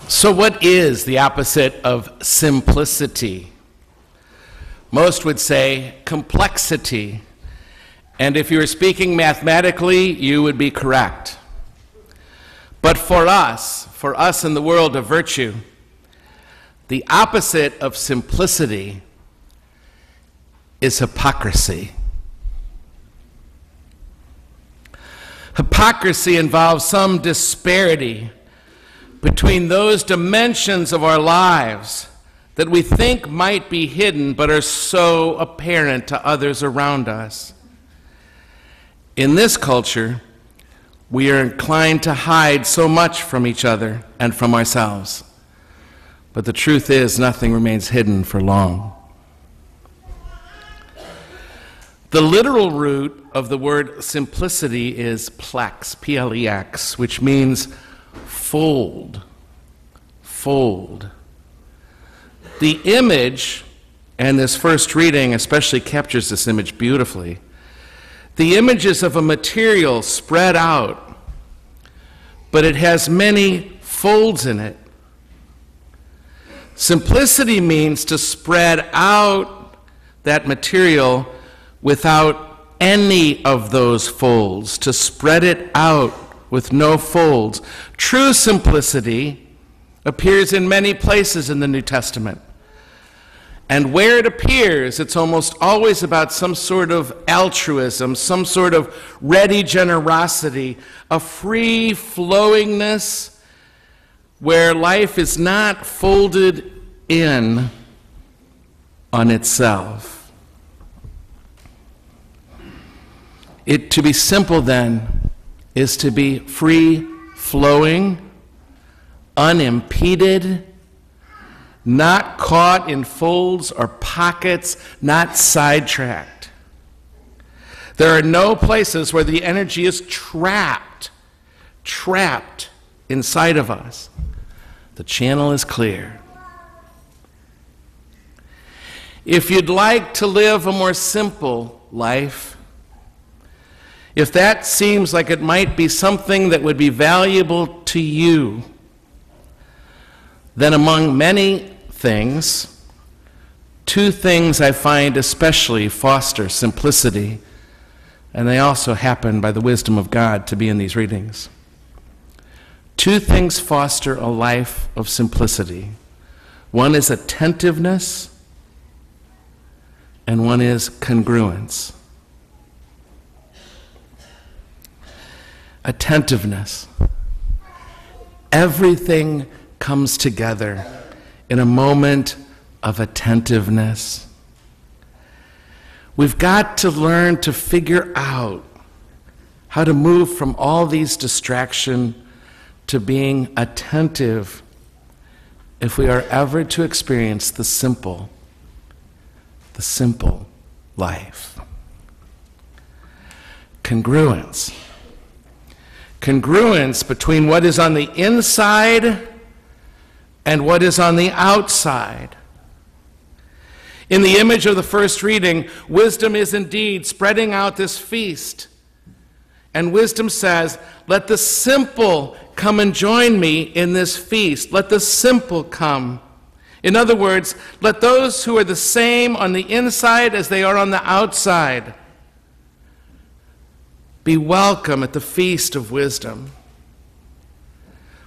So what is the opposite of simplicity? Most would say complexity. And if you were speaking mathematically, you would be correct. But for us in the world of virtue, the opposite of simplicity is hypocrisy. Hypocrisy involves some disparity between those dimensions of our lives that we think might be hidden but are so apparent to others around us. In this culture, we are inclined to hide so much from each other and from ourselves. But the truth is, nothing remains hidden for long. The literal root of the word simplicity is plex, P-L-E-X, which means fold. Fold. The image, and this first reading especially captures this image beautifully, the image is of a material spread out, but it has many folds in it. Simplicity means to spread out that material without any of those folds, to spread it out with no folds. True simplicity appears in many places in the New Testament. And where it appears, it's almost always about some sort of altruism, some sort of ready generosity, a free flowingness where life is not folded in on itself. To be simple, then, is to be free-flowing, unimpeded, not caught in folds or pockets, not sidetracked. There are no places where the energy is trapped inside of us. The channel is clear. If you'd like to live a more simple life, if that seems like it might be something that would be valuable to you, then among many things, two things I find especially foster simplicity, and they also happen by the wisdom of God to be in these readings. Two things foster a life of simplicity. One is attentiveness, and one is congruence. Attentiveness. Everything comes together in a moment of attentiveness. We've got to learn to figure out how to move from all these distractions to being attentive if we are ever to experience the simple life. Congruence. Congruence between what is on the inside and what is on the outside. In the image of the first reading, wisdom is indeed spreading out this feast. And wisdom says, let the simple come and join me in this feast. Let the simple come. In other words, let those who are the same on the inside as they are on the outside be welcome at the feast of wisdom.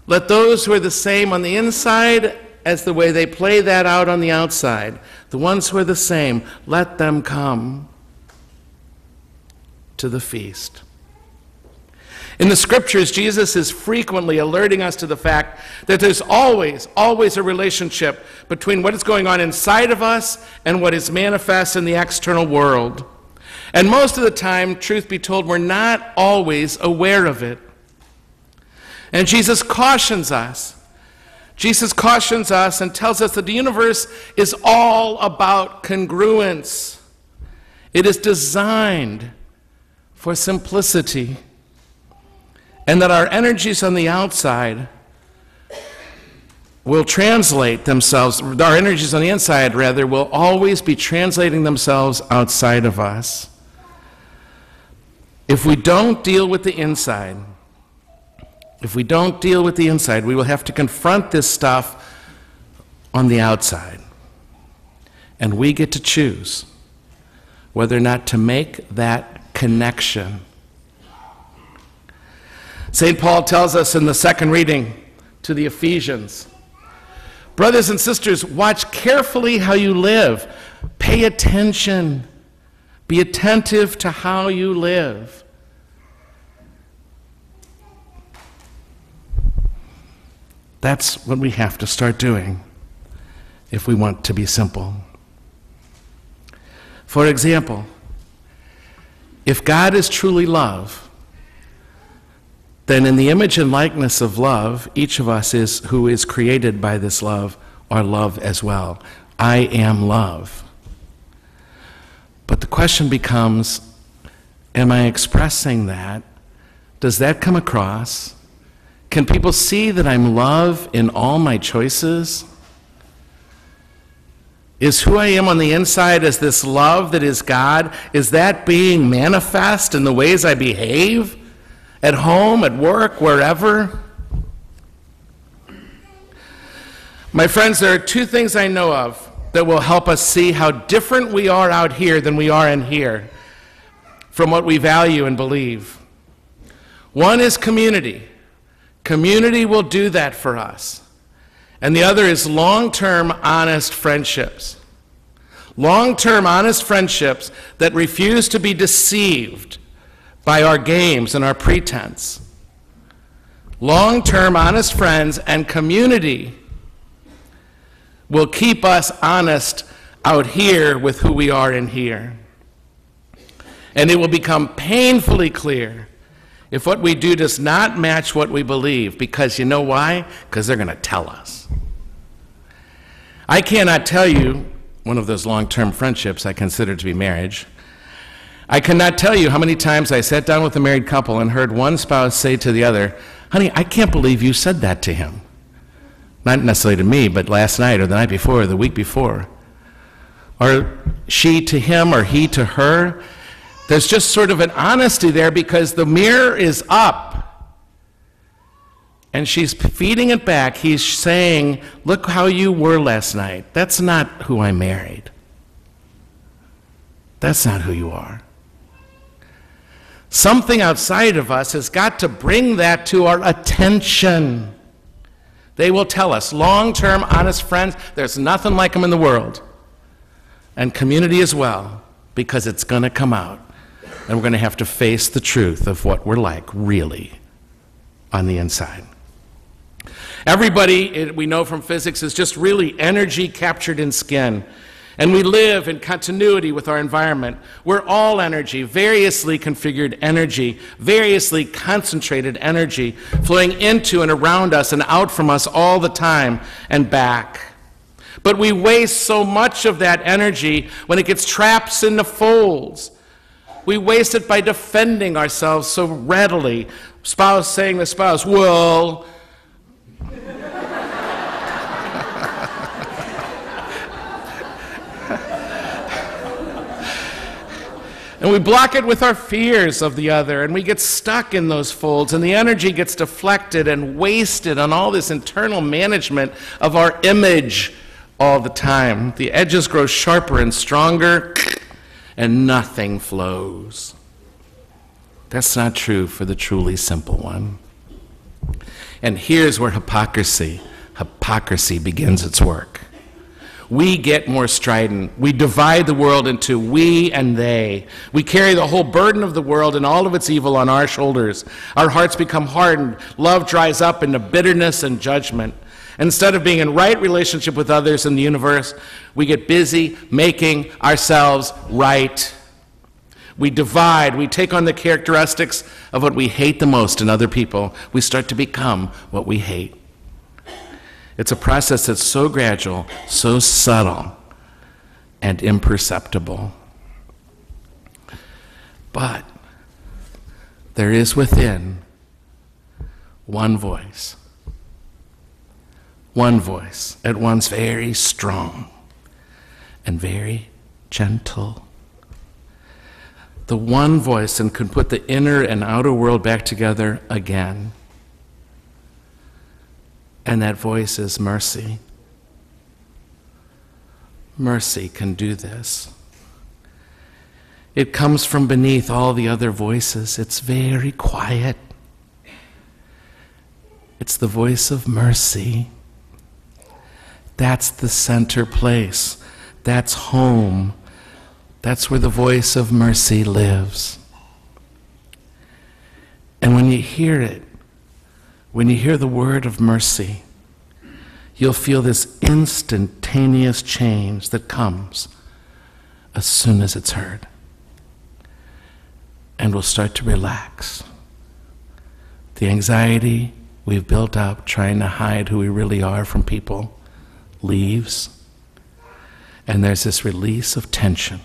Let those who are the same on the inside as the way they play that out on the outside, the ones who are the same, let them come to the feast. In the scriptures, Jesus is frequently alerting us to the fact that there's always a relationship between what is going on inside of us and what is manifest in the external world. And most of the time, truth be told, we're not always aware of it. And Jesus cautions us. Jesus cautions us and tells us that the universe is all about congruence. It is designed for simplicity. And that our energies on the outside will translate themselves, our energies on the inside, rather, will always be translating themselves outside of us. If we don't deal with the inside, if we don't deal with the inside, we will have to confront this stuff on the outside. And we get to choose whether or not to make that connection. St. Paul tells us in the second reading to the Ephesians, brothers and sisters, watch carefully how you live. Pay attention. Be attentive to how you live. That's what we have to start doing if we want to be simple. For example, if God is truly love, then in the image and likeness of love, each of us who is created by this love are love as well. I am love. But the question becomes, am I expressing that? Does that come across? Can people see that I'm love in all my choices? Is who I am on the inside as this love that is God, is that being manifest in the ways I behave? At home, at work, wherever? My friends, there are two things I know of that will help us see how different we are out here than we are in here from what we value and believe. One is community. Community will do that for us. And the other is long-term, honest friendships. Long-term, honest friendships that refuse to be deceived by our games and our pretense. Long-term, honest friends and community will keep us honest out here with who we are in here. And it will become painfully clear if what we do does not match what we believe. Because you know why? Because they're going to tell us. I cannot tell you, one of those long-term friendships I consider to be marriage, I cannot tell you how many times I sat down with a married couple and heard one spouse say to the other, honey, I can't believe you said that to him. Not necessarily to me, but last night or the night before or the week before. Or she to him or he to her. There's just sort of an honesty there because the mirror is up. And she's feeding it back. He's saying, look how you were last night. That's not who I married. That's not who you are. Something outside of us has got to bring that to our attention. They will tell us, long-term, honest friends, there's nothing like them in the world. And community as well, because it's going to come out. And we're going to have to face the truth of what we're like, really, on the inside. Everybody, we know from physics, is just really energy captured in skin. And we live in continuity with our environment. We're all energy, variously configured energy, variously concentrated energy, flowing into and around us and out from us all the time and back. But we waste so much of that energy when it gets trapped in the folds. We waste it by defending ourselves so readily. Spouse saying to spouse, well, and we block it with our fears of the other, and we get stuck in those folds, and the energy gets deflected and wasted on all this internal management of our image all the time. The edges grow sharper and stronger, and nothing flows. That's not true for the truly simple one. And here's where hypocrisy begins its work. We get more strident. We divide the world into we and they. We carry the whole burden of the world and all of its evil on our shoulders. Our hearts become hardened. Love dries up into bitterness and judgment. Instead of being in right relationship with others in the universe, we get busy making ourselves right. We divide. We take on the characteristics of what we hate the most in other people. We start to become what we hate. It's a process that's so gradual, so subtle, and imperceptible. But there is within one voice at once very strong and very gentle. The one voice that can put the inner and outer world back together again. And that voice is mercy. Mercy can do this. It comes from beneath all the other voices. It's very quiet. It's the voice of mercy. That's the center place. That's home. That's where the voice of mercy lives. And when you hear it, when you hear the word of mercy, you'll feel this instantaneous change that comes as soon as it's heard. And we'll start to relax. The anxiety we've built up trying to hide who we really are from people leaves. And there's this release of tension.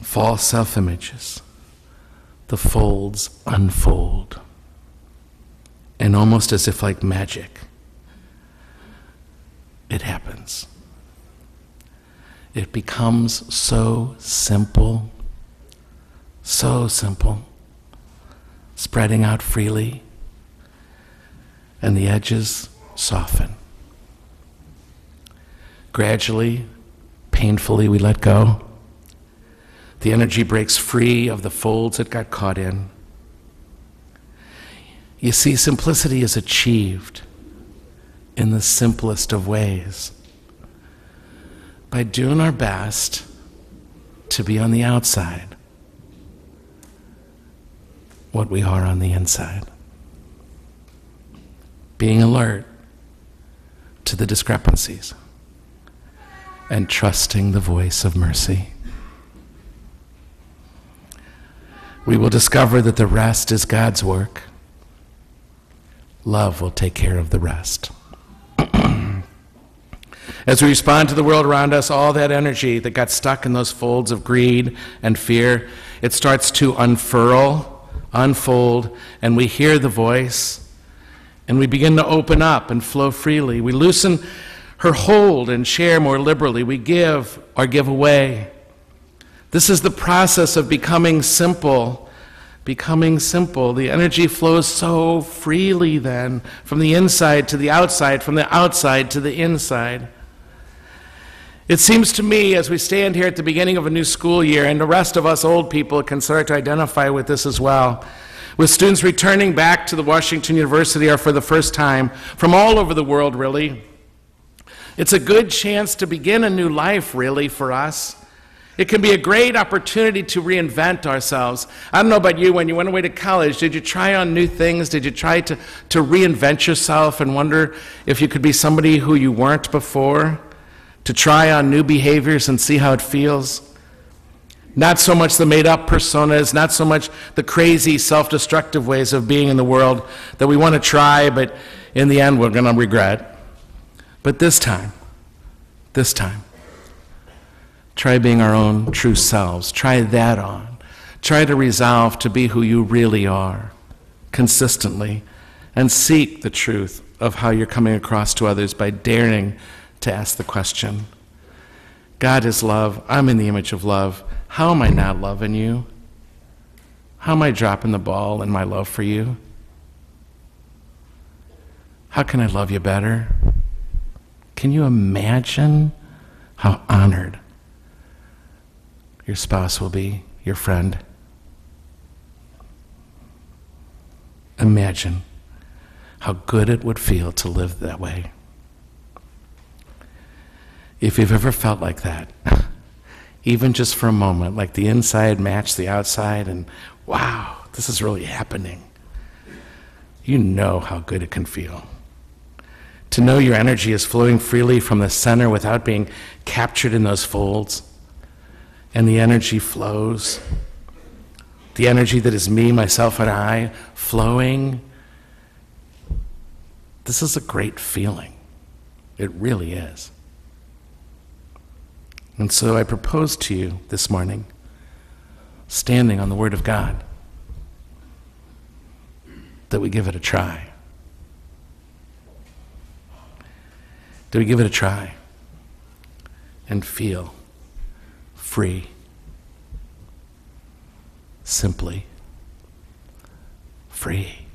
False self-images. The folds unfold. And almost as if like magic, it happens. It becomes so simple, spreading out freely, and the edges soften. Gradually, painfully, we let go. The energy breaks free of the folds it got caught in. You see, simplicity is achieved in the simplest of ways, by doing our best to be on the outside what we are on the inside. Being alert to the discrepancies and trusting the voice of mercy. We will discover that the rest is God's work. Love will take care of the rest. As we respond to the world around us, all that energy that got stuck in those folds of greed and fear, it starts to unfurl, unfold, and we hear the voice, and we begin to open up and flow freely. We loosen her hold and share more liberally. We give or give away. This is the process of becoming simple. Becoming simple. The energy flows so freely then, from the inside to the outside, from the outside to the inside. It seems to me, as we stand here at the beginning of a new school year, and the rest of us old people can start to identify with this as well, with students returning back to the Washington University or for the first time, from all over the world really, it's a good chance to begin a new life really for us. It can be a great opportunity to reinvent ourselves. I don't know about you, when you went away to college, did you try on new things? Did you try to reinvent yourself and wonder if you could be somebody who you weren't before? To try on new behaviors and see how it feels? Not so much the made-up personas, not so much the crazy, self-destructive ways of being in the world that we want to try, but in the end we're going to regret. But this time, try being our own true selves. Try that on. Try to resolve to be who you really are, consistently, and seek the truth of how you're coming across to others by daring to ask the question, God is love, I'm in the image of love, how am I not loving you? How am I dropping the ball in my love for you? How can I love you better? Can you imagine how honored your spouse will be, your friend? Imagine how good it would feel to live that way. If you've ever felt like that, even just for a moment, like the inside matched the outside, and wow, this is really happening, you know how good it can feel. To know your energy is flowing freely from the center without being captured in those folds, and the energy flows. The energy that is me, myself, and I flowing. This is a great feeling. It really is. And so I propose to you this morning, standing on the Word of God, that we give it a try. Do we give it a try and feel free, simply free?